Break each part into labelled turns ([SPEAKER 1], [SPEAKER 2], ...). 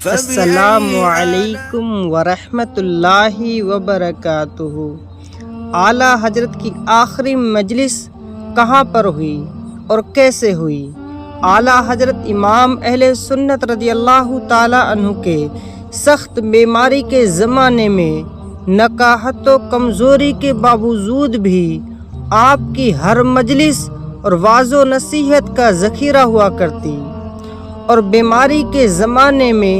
[SPEAKER 1] السلام علیکم ورحمۃ اللہ وبرکاتہ۔ اعلیٰ حضرت کی آخری مجلس کہاں پر ہوئی اور کیسے ہوئی؟ اعلیٰ حضرت امام اہل سنت رضی اللہ تعالی عنہ کے سخت بیماری کے زمانے میں نکاحت و کمزوری کے باوجود بھی آپ کی ہر مجلس اور واعظ و نصیحت کا ذخیرہ ہوا کرتی، اور بیماری کے زمانے میں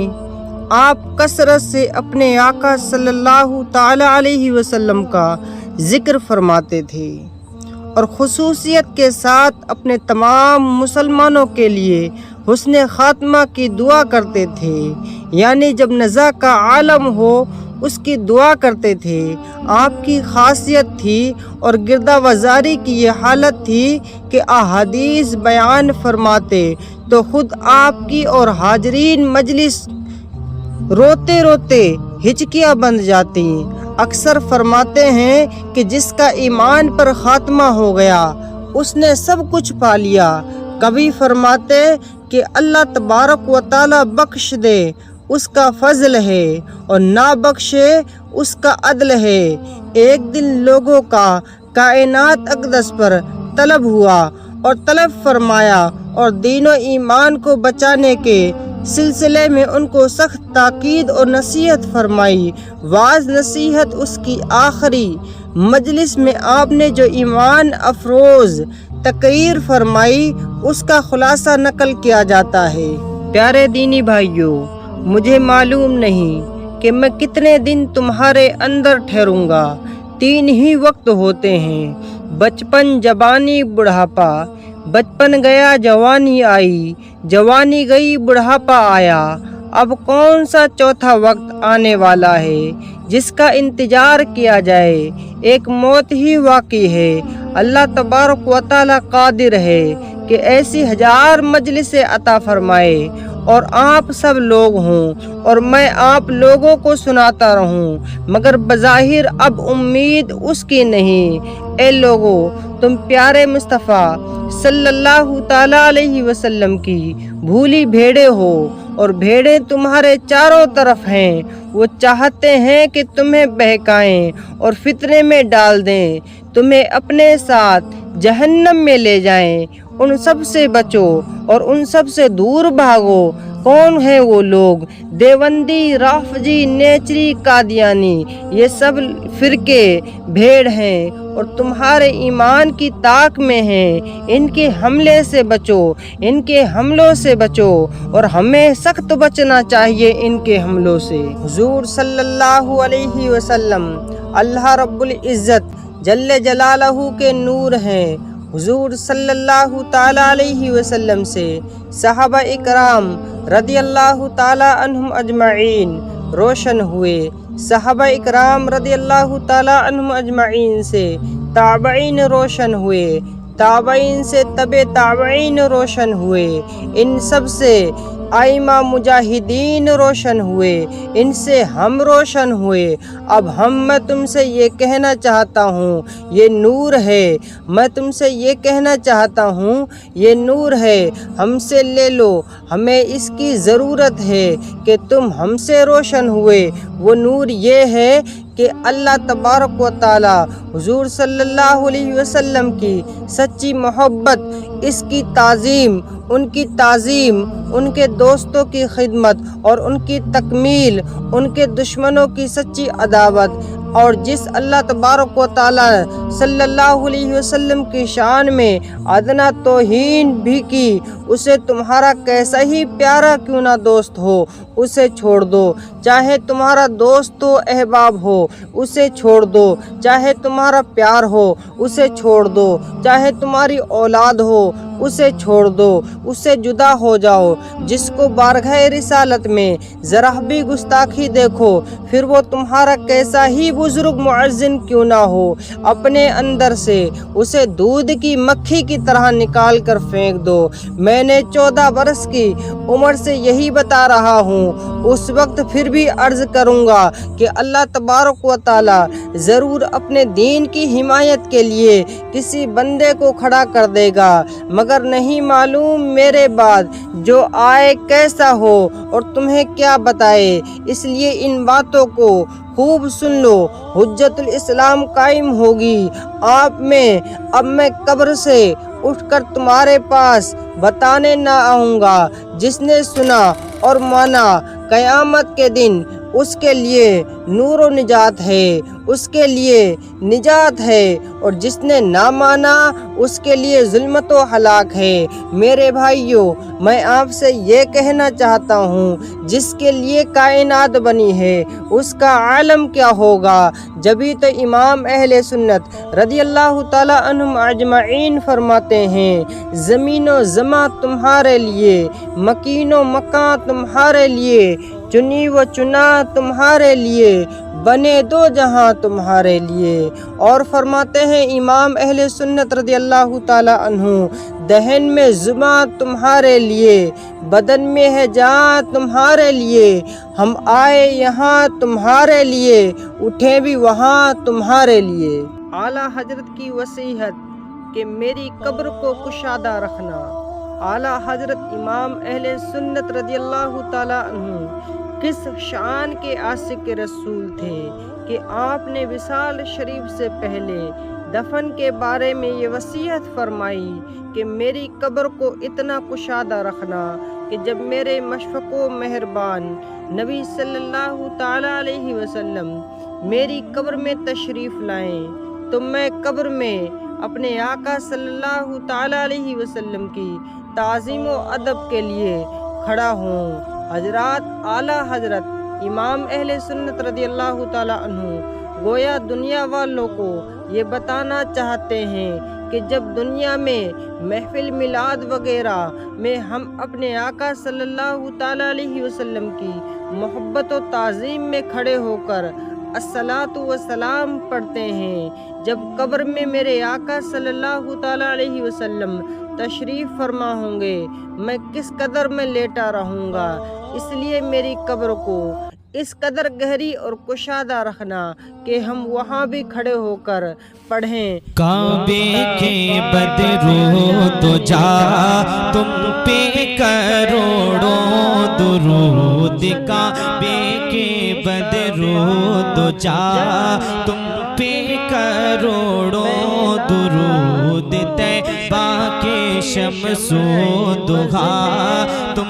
[SPEAKER 1] آپ کثرت سے اپنے آقا صلی اللہ تعالی علیہ وسلم کا ذکر فرماتے تھے، اور خصوصیت کے ساتھ اپنے تمام مسلمانوں کے لیے حسن خاتمہ کی دعا کرتے تھے، یعنی جب نزا کا عالم ہو اس کی دعا کرتے تھے۔ آپ کی خاصیت تھی اور گردہ وزاری کی یہ حالت تھی کہ احادیث بیان فرماتے تو خود آپ کی اور حاضرین مجلس روتے روتے ہچکیاں بند جاتی۔ اکثر فرماتے ہیں کہ جس کا ایمان پر خاتمہ ہو گیا اس نے سب کچھ پا لیا۔ کبھی فرماتے کہ اللہ تبارک و تعالی بخش دے اس کا فضل ہے، اور نہ بخشے اس کا عدل ہے۔ ایک دن لوگوں کا کائنات اقدس پر طلب ہوا اور طلب فرمایا، اور دین و ایمان کو بچانے کے سلسلے میں ان کو سخت تاکید اور نصیحت فرمائی۔ واعظ نصیحت اس کی آخری مجلس میں آپ نے جو ایمان افروز تقریر فرمائی اس کا خلاصہ نقل کیا جاتا ہے۔ پیارے دینی بھائیوں، مجھے معلوم نہیں کہ میں کتنے دن تمہارے اندر ٹھہروں گا۔ 3 ہی وقت ہوتے ہیں، بچپن، جوانی، بڑھاپا۔ بچپن گیا، جوانی آئی، جوانی گئی، بڑھاپا آیا۔ اب کون سا چوتھا وقت آنے والا ہے جس کا انتظار کیا جائے؟ ایک موت ہی باقی ہے۔ اللہ تبارک و تعالی قادر ہے کہ ایسی 1000 مجلسیں عطا فرمائے اور آپ سب لوگ ہوں اور میں آپ لوگوں کو سناتا رہوں، مگر بظاہر اب امید اس کی نہیں۔ اے لوگو، تم پیارے مصطفیٰ صلی اللہ تعالی علیہ وسلم کی بھولی بھیڑے ہو، اور بھیڑیں تمہارے چاروں طرف ہیں۔ وہ چاہتے ہیں کہ تمہیں بہکائیں اور فتنے میں ڈال دیں، تمہیں اپنے ساتھ جہنم میں لے جائیں۔ ان سب سے بچو اور ان سب سے دور بھاگو۔ کون ہیں وہ لوگ؟ دیوبندی، رافضی، نیچری، قادیانی، یہ سب فرقے بھیڑ ہیں اور تمہارے ایمان کی طاق میں ہیں۔ ان کے حملے سے بچو، ان کے حملوں سے بچو، اور ہمیں سخت بچنا چاہیے ان کے حملوں سے۔ حضور صلی اللہ علیہ وسلم اللہ رب العزت جل جلالہ کے نور ہیں۔ حضور صلی اللہ تعالی علیہ وسلم سے صحابہ اکرام رضی اللہ تعالی عنہم اجمعین روشن ہوئے۔ صحابہ اکرام رضی اللہ تعالی عنہم اجمعین سے تابعین روشن ہوئے، تابعین سے تبع تابعین روشن ہوئے، ان سب سے ائمہ مجاہدین روشن ہوئے، ان سے ہم روشن ہوئے۔ اب میں تم سے یہ کہنا چاہتا ہوں یہ نور ہے، میں تم سے یہ کہنا چاہتا ہوں یہ نور ہے، ہم سے لے لو، ہمیں اس کی ضرورت ہے کہ تم ہم سے روشن ہوئے۔ وہ نور یہ ہے کہ اللہ تبارک و تعالی حضور صلی اللہ علیہ وسلم کی سچی محبت، اس کی تعظیم، ان کی تعظیم، ان کے دوستوں کی خدمت اور ان کی تکمیل، ان کے دشمنوں کی سچی عداوت، اور جس اللہ تبارک و تعالی صلی اللہ علیہ وسلم کی شان میں ادنا توہین بھی کی، اسے تمہارا کیسا ہی پیارا کیوں نہ دوست ہو اسے چھوڑ دو۔ چاہے تمہارا دوست و احباب ہو اسے چھوڑ دو، چاہے تمہارا پیار ہو اسے چھوڑ دو، چاہے تمہاری اولاد ہو اسے چھوڑ دو، اس سے جدا ہو جاؤ۔ جس کو بارگاہ رسالت میں ذرا بھی گستاخی دیکھو، پھر وہ تمہارا کیسا ہی بزرگ معزن کیوں نہ ہو، اپنے اندر سے اسے دودھ کی مکھی کی طرح نکال کر پھینک دو۔ میں نے 14 برس کی عمر سے یہی بتا رہا ہوں، اس وقت پھر بھی عرض کروں گا کہ اللہ تبارک و تعالی ضرور اپنے دین کی حمایت کے لیے کسی بندے کو کھڑا کر دے گا، مگر مگر نہیں معلوم میرے بعد جو آئے کیسا ہو اور تمہیں کیا بتائے، اس لیے ان باتوں کو خوب سن لو۔ حجت الاسلام قائم ہوگی آپ میں۔ اب میں قبر سے اٹھ کر تمہارے پاس بتانے نہ آؤں گا۔ جس نے سنا اور مانا قیامت کے دن اس کے لیے نور و نجات ہے، اس کے لیے نجات ہے، اور جس نے نہ مانا اس کے لیے ظلمت و ہلاک ہے۔ میرے بھائیوں، میں آپ سے یہ کہنا چاہتا ہوں، جس کے لیے کائنات بنی ہے اس کا عالم کیا ہوگا۔ جبھی تو امام اہل سنت رضی اللہ تعالی عنہم اجمعین فرماتے ہیں، زمین و زماں تمہارے لیے، مکین و مکان تمہارے لیے، چنی و چنا تمہارے لیے، بنے دو جہاں تمہارے لیے۔ اور فرماتے ہیں امام اہل سنت رضی اللہ تعالی عنہ، دہن میں زبان تمہارے لیے، بدن میں ہے جان تمہارے لیے، ہم آئے یہاں تمہارے لیے، اٹھے بھی وہاں تمہارے لیے۔ اعلیٰ حضرت کی وصیت کہ میری قبر کو کشادہ رکھنا۔ اعلیٰ حضرت امام اہل سنت رضی اللہ تعالی عنہ کس شان کے عاشق رسول تھے کہ آپ نے وصال شریف سے پہلے دفن کے بارے میں یہ وصیت فرمائی کہ میری قبر کو اتنا کشادہ رکھنا کہ جب میرے مشفق و مہربان نبی صلی اللہ تعالی علیہ وسلم میری قبر میں تشریف لائیں تو میں قبر میں اپنے آقا صلی اللہ تعالی علیہ وسلم کی تعظیم و ادب کے لیے کھڑا ہوں۔ حضرات، اعلیٰ حضرت امام اہل سنت رضی اللہ تعالی عنہ گویا دنیا والوں کو یہ بتانا چاہتے ہیں کہ جب دنیا میں محفل میلاد وغیرہ میں ہم اپنے آقا صلی اللہ تعالی علیہ وسلم کی محبت و تعظیم میں کھڑے ہو کر الصلاۃ والسلام پڑھتے ہیں، جب قبر میں میرے آقا صلی اللہ تعالی علیہ وسلم تشریف فرما ہوں گے، میں کس قدر میں لیٹا رہوں گا۔ اس لیے میری قبر کو اس قدر گہری اور کشادہ رکھنا کہ ہم وہاں بھی کھڑے ہو کر پڑھیں،
[SPEAKER 2] کعبے کے بدرو تو جا تم پہ کروڑوں درود، کعبے کے بدرو تو جا تم پہ کروڑوں درود، طیبہ کے شمس و ضحیٰ تم